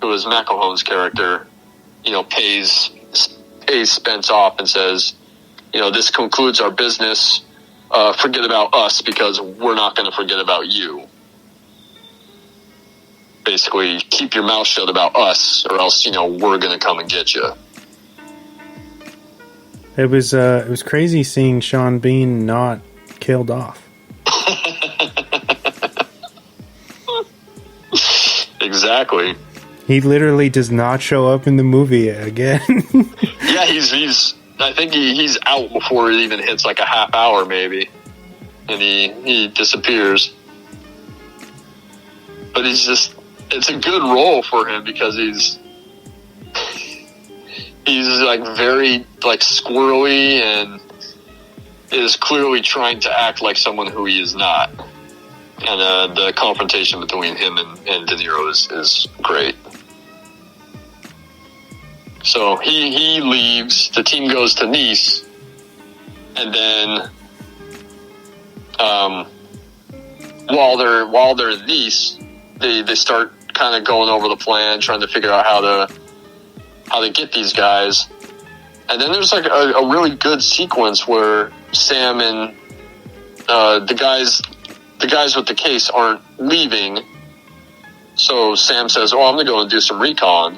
who is McElhone's character, pays Spence off and says, this concludes our business. Forget about us because we're not going to forget about you. Basically, keep your mouth shut about us, or else we're going to come and get you. It was crazy seeing Sean Bean not killed off. Exactly. He literally does not show up in the movie again. Yeah, he's. I think he's out before it even hits like a half hour, maybe, and he disappears. But it's a good role for him because he's like very like squirrely and is clearly trying to act like someone who he is not. And the confrontation between him and De Niro is great. So he leaves, the team goes to Nice, and then while they're in Nice, they start kind of going over the plan, trying to figure out how to get these guys. And then there's like a really good sequence where Sam and the guys with the case aren't leaving. So Sam says, I'm going to go and do some recon.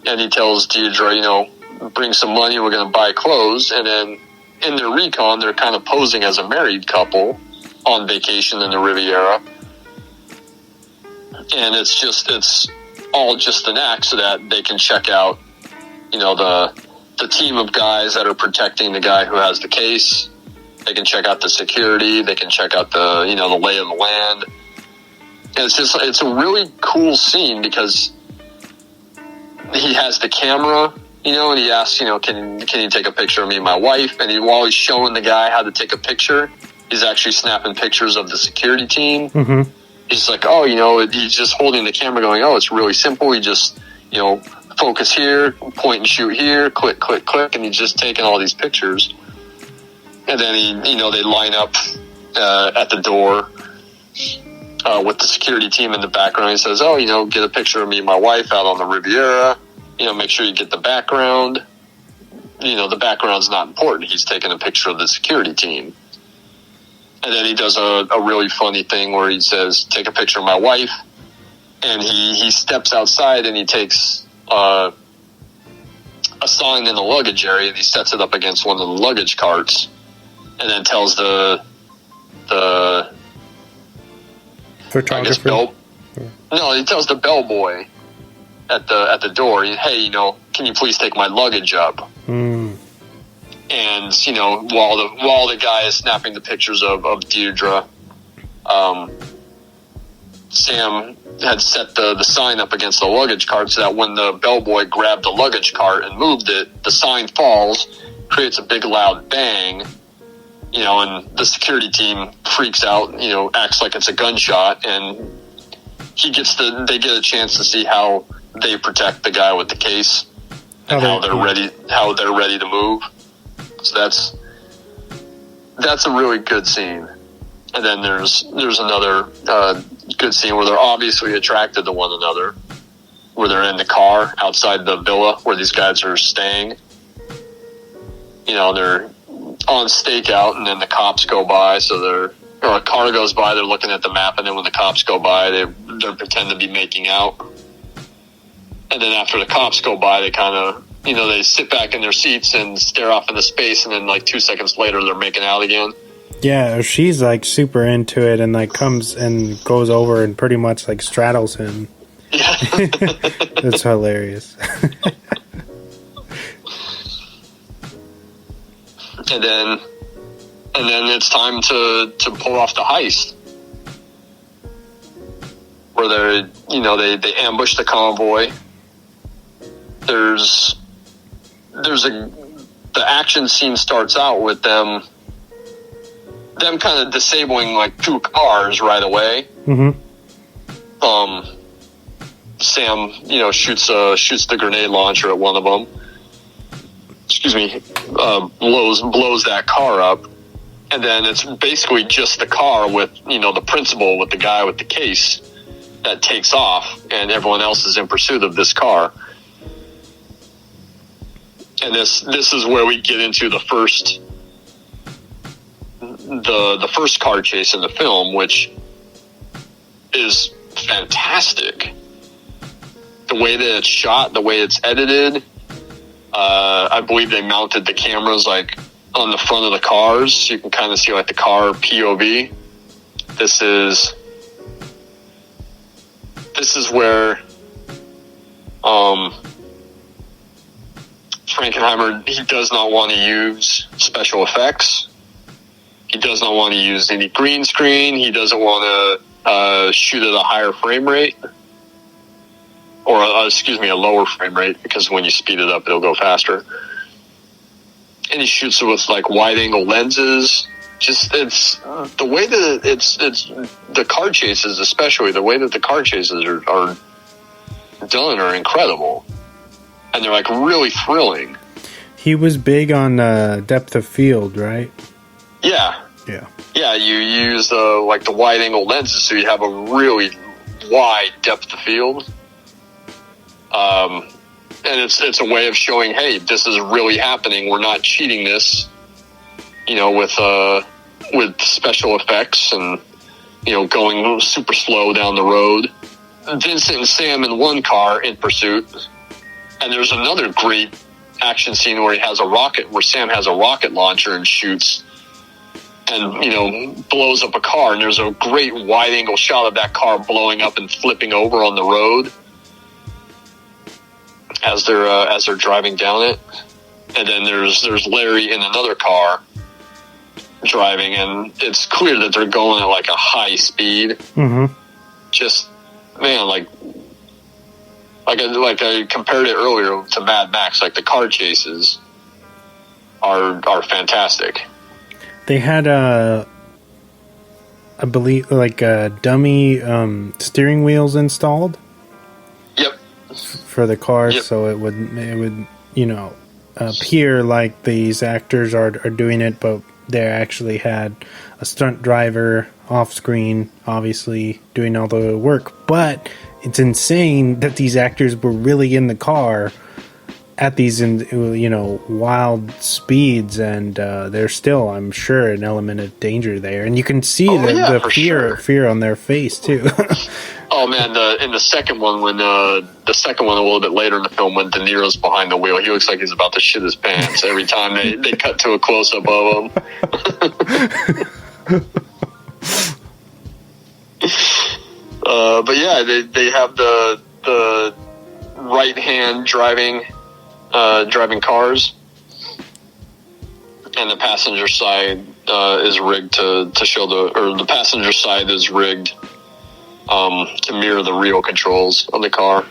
And he tells Deirdre, bring some money, we're going to buy clothes. And then in their recon, they're kind of posing as a married couple on vacation in the Riviera. And it's all just an act so that they can check out, the team of guys that are protecting the guy who has the case. They can check out the security. They can check out the lay of the land. And it's a really cool scene because he has the camera, and he asks, can you take a picture of me and my wife? And while he's showing the guy how to take a picture, he's actually snapping pictures of the security team. Mm-hmm. He's like, he's just holding the camera going, it's really simple. You just, focus here, point and shoot here, click, click, click. And he's just taking all these pictures. And then they line up at the door with the security team in the background. He says, get a picture of me and my wife out on the Riviera. Make sure you get the background. The background's not important. He's taking a picture of the security team. And then he does a really funny thing where he says, take a picture of my wife. And he steps outside and he takes a sign in the luggage area and he sets it up against one of the luggage carts. And then tells the photographer. He tells the bellboy at the door, hey, can you please take my luggage up? Mm. And while the guy is snapping the pictures of Deirdre, Sam had set the sign up against the luggage cart so that when the bellboy grabbed the luggage cart and moved it, the sign falls, creates a big loud bang. And the security team freaks out, acts like it's a gunshot, and they get a chance to see how they protect the guy with the case and how they're ready to move. So that's a really good scene. And then there's another good scene where they're obviously attracted to one another, where they're in the car outside the villa where these guys are staying. They're on stakeout, and then the cops go by, or a car goes by, they're looking at the map, and then when the cops go by, they pretend to be making out. And then after the cops go by, they kind of, they sit back in their seats and stare off into space, and then like 2 seconds later, they're making out again. Yeah, she's like super into it and like comes and goes over and pretty much like straddles him. Yeah. That's hilarious. And then it's time to pull off the heist, where they ambush the convoy. The action scene starts out with them kind of disabling like 2 cars right away. Mm-hmm. Sam, shoots the grenade launcher at one of them. Blows that car up, and then it's basically just the car with the principal with the guy with the case, that takes off, and everyone else is in pursuit of this car. And this is where we get into the first car chase in the film, which is fantastic. The way that it's shot, the way it's edited. I believe they mounted the cameras like on the front of the cars, so you can kind of see like the car POV. This is where Frankenheimer, he does not want to use special effects. He does not want to use any green screen. He doesn't want to shoot at a higher frame rate. Or, a lower frame rate, because when you speed it up, it'll go faster. And he shoots it with, like, wide-angle lenses. Just, it's the way that it's the car chases, especially, the way that the car chases are done are incredible. And they're, like, really thrilling. He was big on depth of field, right? Yeah. Yeah. Yeah, you use, the wide-angle lenses, so you have a really wide depth of field. And it's a way of showing, hey, this is really happening. We're not cheating this, with special effects and, going super slow down the road. Vincent and Sam in one car in pursuit. And there's another great action scene where Sam has a rocket launcher and shoots and, blows up a car. And there's a great wide angle shot of that car blowing up and flipping over on the road as they're driving down it. And then there's Larry in another car driving, and it's clear that they're going at like a high speed. Mm-hmm. Just, man, like I compared it earlier to Mad Max. Like, the car chases are fantastic. They had I believe, like dummy steering wheels installed. Yep. For the car, yep. So it would appear like these actors are doing it, but they actually had a stunt driver off screen, obviously doing all the work. But it's insane that these actors were really in the car at these wild speeds, and there's still, I'm sure, an element of danger there, and you can see the fear on their face too. Oh man, in the second one, when a little bit later in the film, when De Niro's behind the wheel, he looks like he's about to shit his pants every time they cut to a close up of him. But yeah, they have the right hand driving cars, and the passenger side is rigged to show the passenger side is rigged to mirror the real controls of the car.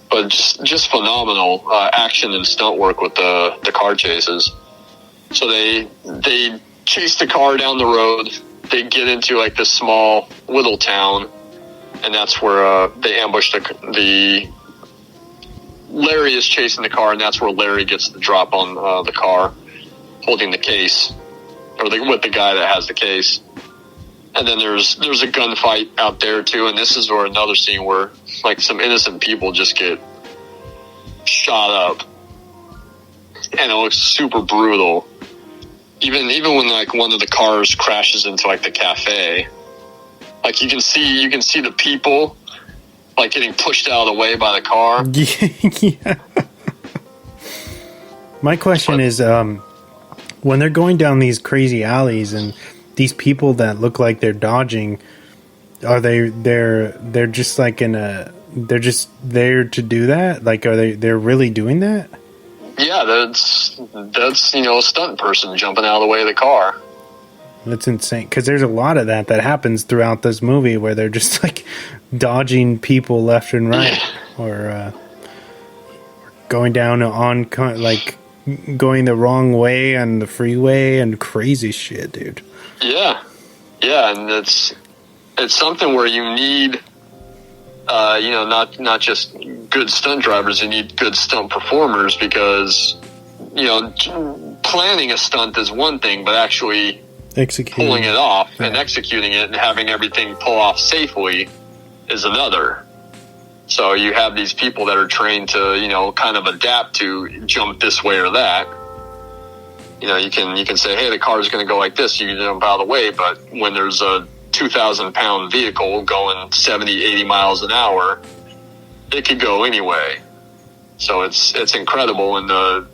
But just phenomenal action and stunt work with the car chases. So they chase the car down the road. They get into like this small little town, and that's where they ambush the Larry is chasing the car, and that's where Larry gets the drop on the car, holding the case, or with the guy that has the case. And then there's a gunfight out there too, and this is where another scene where like some innocent people just get shot up, and it looks super brutal. Even when like one of the cars crashes into like the cafe, like you can see the people like getting pushed out of the way by the car. Yeah. My question is, when they're going down these crazy alleys and these people that look like they're dodging, are they're just like they're just there to do that? Like, are they're really doing that? Yeah, that's a stunt person jumping out of the way of the car. That's insane, because there's a lot of that happens throughout this movie where they're just like dodging people left and right, or going down like going the wrong way on the freeway and crazy shit, dude. Yeah, and it's something where you need, not just good stunt drivers, you need good stunt performers, because, planning a stunt is one thing, but actually pulling it off and executing it and having everything pull off safely is another. So you have these people that are trained to, you know, kind of adapt to jump this way or that. You know, you can say, hey, the car is going to go like this. You can jump out of the way. But when there's a 2,000-pound vehicle going 70, 80 miles an hour, it could go anyway. So it's incredible. And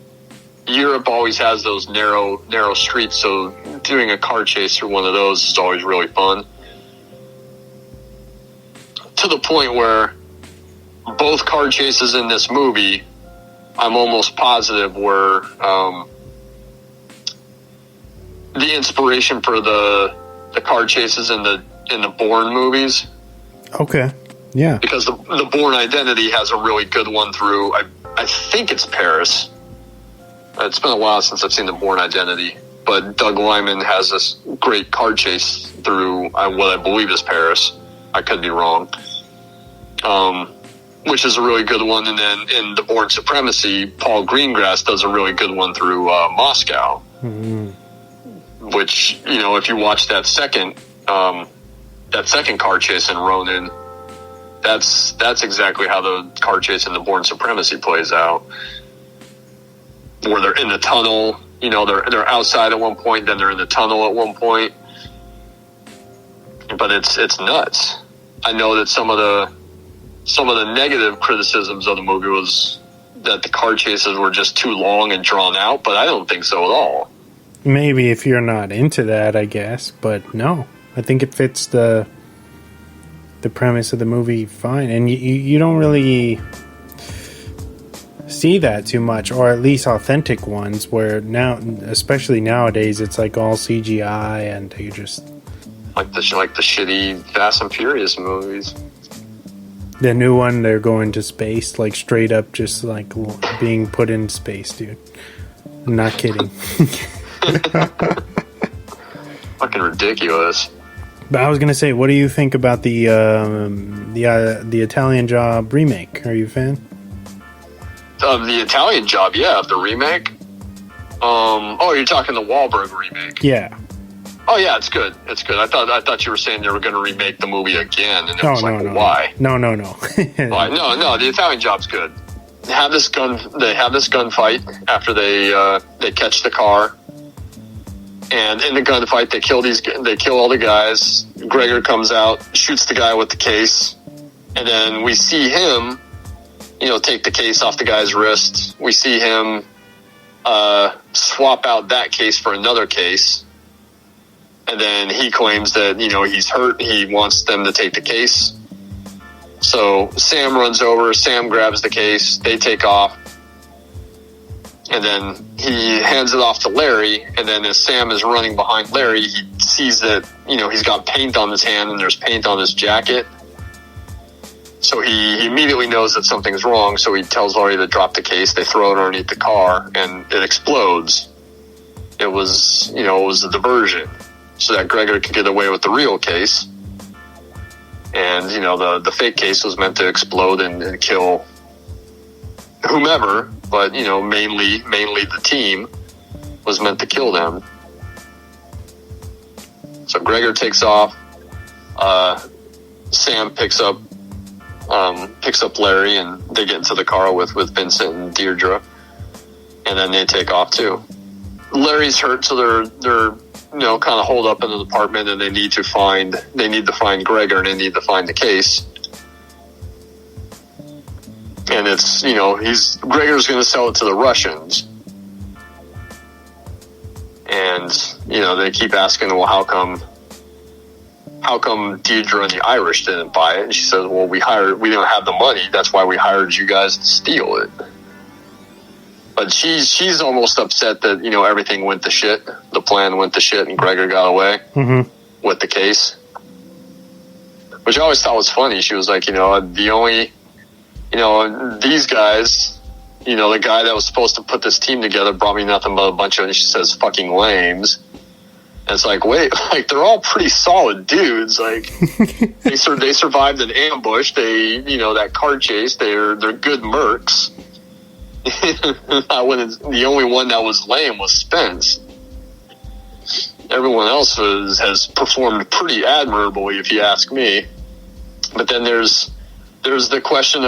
Europe always has those narrow streets. So doing a car chase through one of those is always really fun. To the point where both car chases in this movie, I'm almost positive were the inspiration for the car chases in the Bourne movies. Okay, yeah. Because the Bourne Identity has a really good one through, I think it's Paris. It's been a while since I've seen the Bourne Identity, but Doug Liman has this great car chase through what I believe is Paris. I could be wrong. Which is a really good one. And then in the Bourne Supremacy, Paul Greengrass does a really good one through Moscow. Mm-hmm. Which, you know, if you watch that second car chase in Ronin, that's exactly how the car chase in the Bourne Supremacy plays out. Where they're in the tunnel, you know, they're outside at one point, then they're in the tunnel at one point. But it's nuts. I know that some of the negative criticisms of the movie was that the car chases were just too long and drawn out, but I don't think so at all. Maybe if you're not into that, I guess, but no. I think it fits the premise of the movie fine, and you don't really see that too much, or at least authentic ones, where now, especially nowadays, it's like all CGI, and you just... Like the shitty Fast and Furious movies. The new one, they're going to space, like straight up just like being put in space, dude. I'm not kidding. Fucking ridiculous. But I was gonna say, what do you think about the Italian Job remake? Are you a fan? Of the Italian Job, yeah, of the remake. Oh, you're talking the Wahlberg remake? Yeah. Oh yeah, it's good. It's good. I thought you were saying they were going to remake the movie again, and why? No. Why? No. The Italian Job's good. They have this gunfight after they catch the car, and in the gunfight they kill all the guys. Gregor comes out, shoots the guy with the case, and then we see him, you know, take the case off the guy's wrist. We see him swap out that case for another case. And then he claims that, you know, he's hurt. He wants them to take the case. So Sam runs over. Sam grabs the case. They take off. And then he hands it off to Larry. And then as Sam is running behind Larry, he sees that, you know, he's got paint on his hand and there's paint on his jacket. So he immediately knows that something's wrong. So he tells Larry to drop the case. They throw it underneath the car and it explodes. It was a diversion, so that Gregor could get away with the real case. And, you know, the fake case was meant to explode and kill whomever, but, you know, mainly the team was meant to kill them. So Gregor takes off. Sam picks up Larry, and they get into the car with Vincent and Deirdre, and then they take off too. Larry's hurt, so they're you know, kind of holed up in the apartment, and they need to find Gregor, and they need to find the case. And it's, you know, Gregor's going to sell it to the Russians. And, you know, they keep asking, well, how come Deirdre and the Irish didn't buy it? And she says, well, we didn't have the money. That's why we hired you guys to steal it. But she's almost upset that, you know, everything went to shit. The plan went to shit, and Gregor got away with the case. Which I always thought was funny. She was like, you know, these guys, you know, the guy that was supposed to put this team together brought me nothing but a bunch of, she says, fucking lames. And it's like, wait, like, they're all pretty solid dudes. Like, they survived an ambush. That car chase, they're good mercs. The only one that was lame was Spence. Everyone else has performed pretty admirably, if you ask me. But then there's the question